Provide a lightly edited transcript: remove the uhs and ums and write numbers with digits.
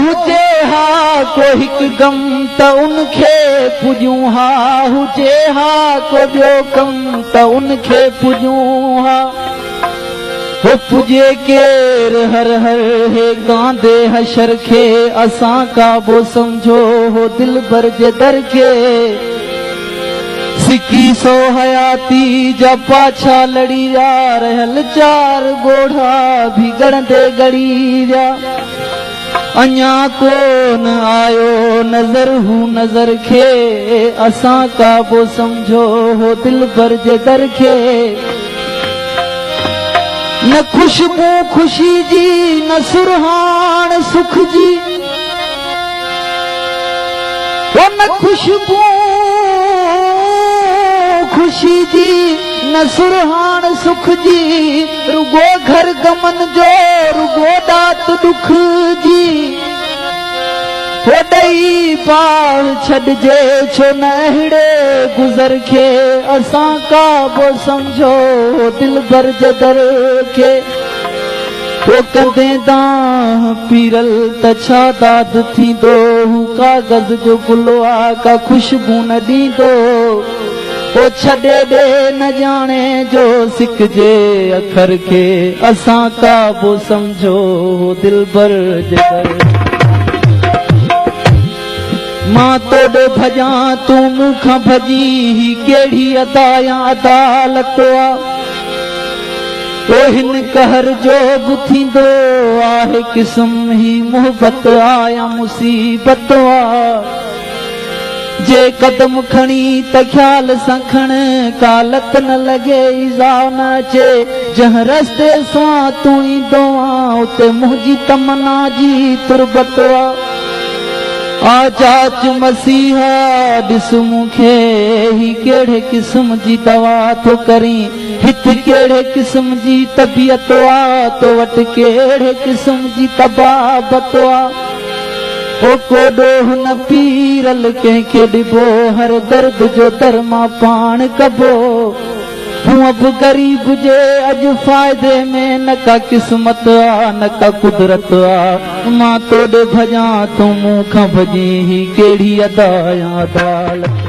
हुजे हा को हिक गम त उनखे पुॼूं हा, हुजे हा को ॿियो कम त उनखे पुॼूं हा। हो पुॼे केर हर हर हे गांदे हशर खे, असां काबो समझो हो दिलबर जे दर खे। सिकी सो हयाती जा पाछा लड़ी विया, रहल चार गोढ़ा भी गणदे गड़ी विया। अञा कोन आयो नज़र हू नज़र खे, असां काबो समझो हो दिलबर जे दर खे। न खुशबू खुशी जी न सुरहान सुख जी, न खुशबू खुशी जी न सुरहान सुख जी, रुगो घर गमन जो रुगो दात दुख जी। होॾई पाण छॾिजे छो न अहिड़े गुज़र खे, असां काबो समझो दिलबर जे दर खे। वो कंदे दाह पीरल त छा दाद थींदो, हू कागज़ जो गुलो आ का खुशबू न ॾींदो। वो छॾे ॾे न ॼाणे जो सिकजे अखर खे, असां काबो समझो दिलबर जे दर। मां तोॾे भॼां तूं मूंखां भॼी, ही कहिड़ी अदा या अदालत आ। ओ हिन कहर जो बि थींदो आहे क़िस्म, ही मोहबत आ या मुसीबत आ। जे कदम खणी त ख्याल सां खण, कालत न लॻे ईज़ा न अचे। जंहिं रस्ते सां तूं ईंदो आ उते मुंहिंजी तमन्ना जी तुरबत आ। आजाच मसीहा ॾिस मूंखे, ही कहिड़े क़िस्म जी दवा थो करीं। हिते कहिड़े क़िस्म जी तबियत आ, तो वटि कहिड़े क़िस्म जी तबाबत आ। ओ को ॾोह न पीरल कंहिंखे ॾिबो, हर दर्द जो दरमा पाण कबो। हूअं बि ग़रीब जे अॼु फ़ाइदे में न का क़िस्मत आ न का कुदरत आ। मां तोॾे भॼां तूं मूंखां भॼी, ही कहिड़ी अदा या अदालत।